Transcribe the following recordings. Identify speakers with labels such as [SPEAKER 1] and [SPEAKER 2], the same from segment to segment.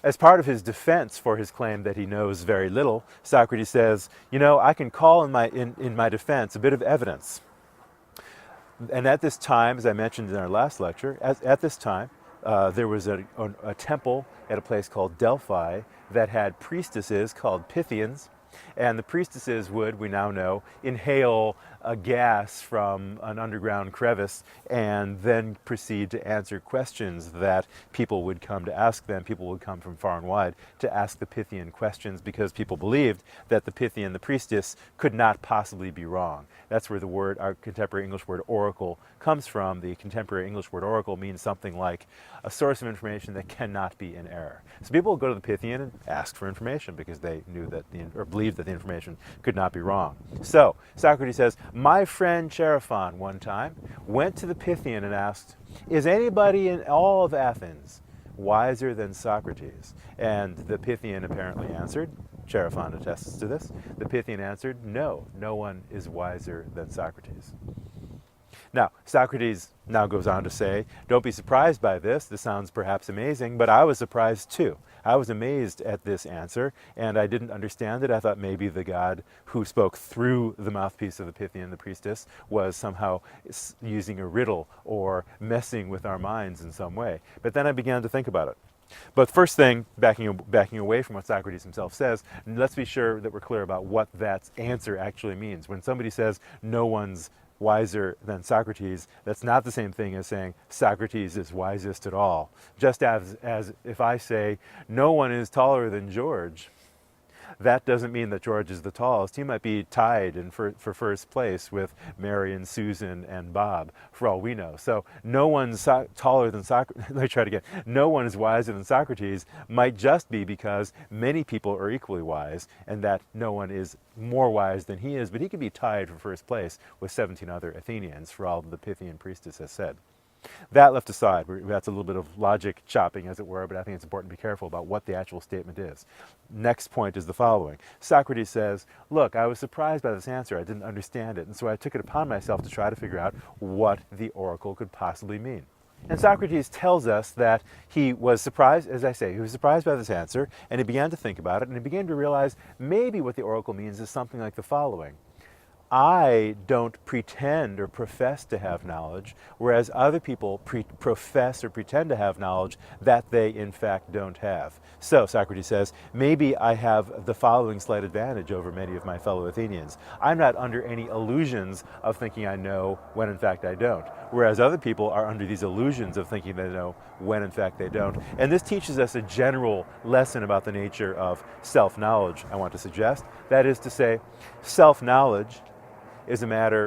[SPEAKER 1] As part of his defense for his claim that he knows very little, Socrates says, you know, I can call in my defense a bit of evidence. And at this time, as I mentioned in our last lecture, at this time, there was a temple at a place called Delphi that had priestesses called Pythians. And the priestesses would, we now know, inhale a gas from an underground crevice and then proceed to answer questions that people would come to ask them. People would come from far and wide to ask the Pythian questions because people believed that the Pythian, the priestess, could not possibly be wrong. That's where the word, our contemporary English word oracle, comes from. The contemporary English word oracle means something like a source of information that cannot be in error. So people would go to the Pythian and ask for information because they knew that or believed that the information could not be wrong. So Socrates says, my friend Chaerephon one time went to the Pythian and asked, is anybody in all of Athens wiser than Socrates? And the Pythian apparently answered, Chaerephon attests to this, the Pythian answered, no, no one is wiser than Socrates. Now, Socrates now goes on to say, don't be surprised by this. This sounds perhaps amazing, but I was surprised too. I was amazed at this answer, and I didn't understand it. I thought maybe the god who spoke through the mouthpiece of the Pythian, the priestess, was somehow using a riddle or messing with our minds in some way. But then I began to think about it. But first thing, backing away from what Socrates himself says, let's be sure that we're clear about what that answer actually means. When somebody says no one's wiser than Socrates, that's not the same thing as saying Socrates is wisest at all. Just as if I say no one is taller than George, that doesn't mean that George is the tallest. He might be tied for first place with Mary and Susan and Bob, for all we know. So no one's taller than Socrates. Let me try it again. No one is wiser than Socrates might just be because many people are equally wise, and that no one is more wise than he is, but he could be tied for first place with 17 other Athenians, for all the Pythian priestess has said. That left aside, that's a little bit of logic chopping, as it were, but I think it's important to be careful about what the actual statement is. Next point is the following. Socrates says, look, I was surprised by this answer. I didn't understand it, and so I took it upon myself to try to figure out what the oracle could possibly mean. And Socrates tells us that he was surprised, as I say, he was surprised by this answer, and he began to think about it, and he began to realize maybe what the oracle means is something like the following. I don't pretend or profess to have knowledge, whereas other people profess or pretend to have knowledge that they in fact don't have. So, Socrates says, maybe I have the following slight advantage over many of my fellow Athenians. I'm not under any illusions of thinking I know when in fact I don't, whereas other people are under these illusions of thinking they know when in fact they don't. And this teaches us a general lesson about the nature of self-knowledge, I want to suggest. That is to say, self-knowledge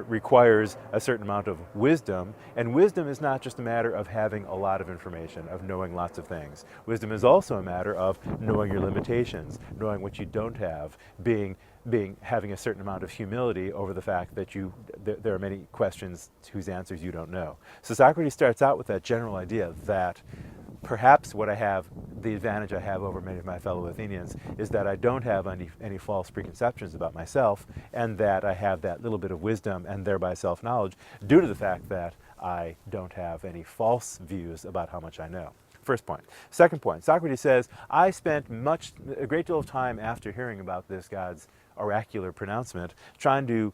[SPEAKER 1] requires a certain amount of wisdom, and wisdom is not just a matter of having a lot of information, of knowing lots of things. Wisdom is also a matter of knowing your limitations, knowing what you don't have, having a certain amount of humility over the fact that there are many questions whose answers you don't know. So Socrates starts out with that general idea that perhaps what I have, the advantage I have over many of my fellow Athenians, is that I don't have any false preconceptions about myself, and that I have that little bit of wisdom and thereby self-knowledge due to the fact that I don't have any false views about how much I know. First point. Second point, Socrates says, I spent a great deal of time after hearing about this god's oracular pronouncement trying to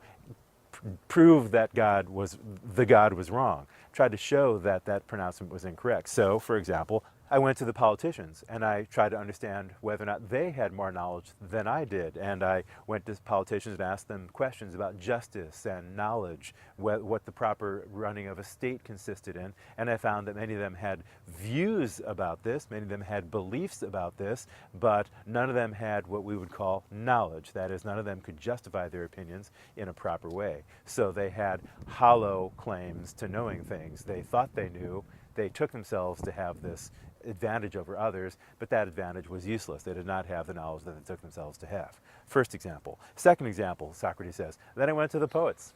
[SPEAKER 1] prove that the god was wrong, tried to show that that pronouncement was incorrect. So, for example, I went to the politicians and I tried to understand whether or not they had more knowledge than I did. And I went to politicians and asked them questions about justice and knowledge, what the proper running of a state consisted in. And I found that many of them had views about this, many of them had beliefs about this, but none of them had what we would call knowledge. That is, none of them could justify their opinions in a proper way. So they had hollow claims to knowing things. They thought they knew. They took themselves to have this advantage over others, but that advantage was useless. They did not have the knowledge that they took themselves to have. First example. Second example, Socrates says, then I went to the poets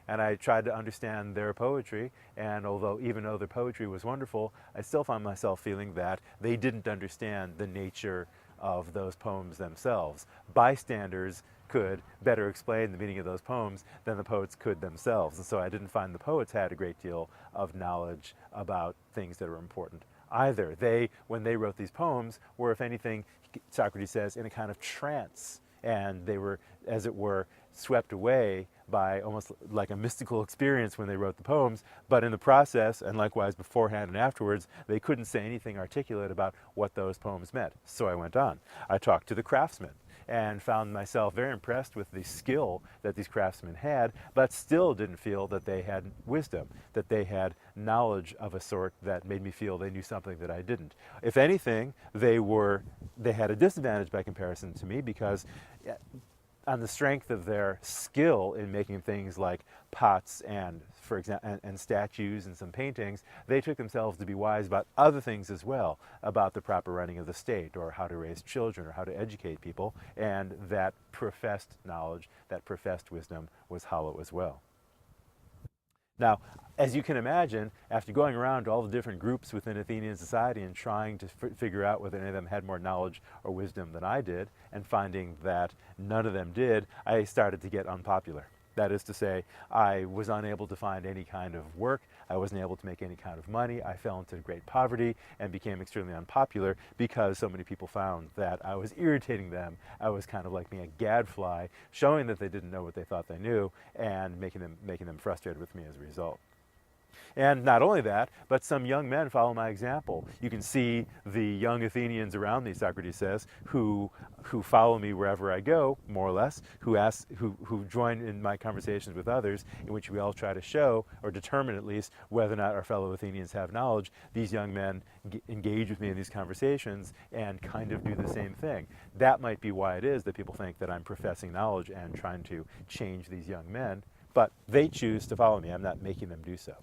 [SPEAKER 1] and I tried to understand their poetry, and even though their poetry was wonderful, I still found myself feeling that they didn't understand the nature of those poems themselves. Bystanders could better explain the meaning of those poems than the poets could themselves. And so I didn't find the poets had a great deal of knowledge about things that are important either. They, when they wrote these poems, were, if anything, Socrates says, in a kind of trance, and they were, as it were, swept away by almost like a mystical experience when they wrote the poems, but in the process, and likewise beforehand and afterwards, they couldn't say anything articulate about what those poems meant. So I went on. I talked to the craftsmen and found myself very impressed with the skill that these craftsmen had, but still didn't feel that they had wisdom, that they had knowledge of a sort that made me feel they knew something that I didn't. If anything, they had a disadvantage by comparison to me, because on the strength of their skill in making things like pots and, for example, and statues and some paintings, they took themselves to be wise about other things as well, about the proper running of the state, or how to raise children, or how to educate people, and that professed knowledge, that professed wisdom, was hollow as well. Now, as you can imagine, after going around to all the different groups within Athenian society and trying to figure out whether any of them had more knowledge or wisdom than I did, and finding that none of them did, I started to get unpopular. That is to say, I was unable to find any kind of work, I wasn't able to make any kind of money, I fell into great poverty and became extremely unpopular because so many people found that I was irritating them. I was kind of like being a gadfly, showing that they didn't know what they thought they knew, and making them frustrated with me as a result. And not only that, but some young men follow my example. You can see the young Athenians around me, Socrates says, who follow me wherever I go, more or less, who join in my conversations with others, in which we all try to show, or determine at least, whether or not our fellow Athenians have knowledge. These young men engage with me in these conversations and kind of do the same thing. That might be why it is that people think that I'm professing knowledge and trying to change these young men, but they choose to follow me. I'm not making them do so.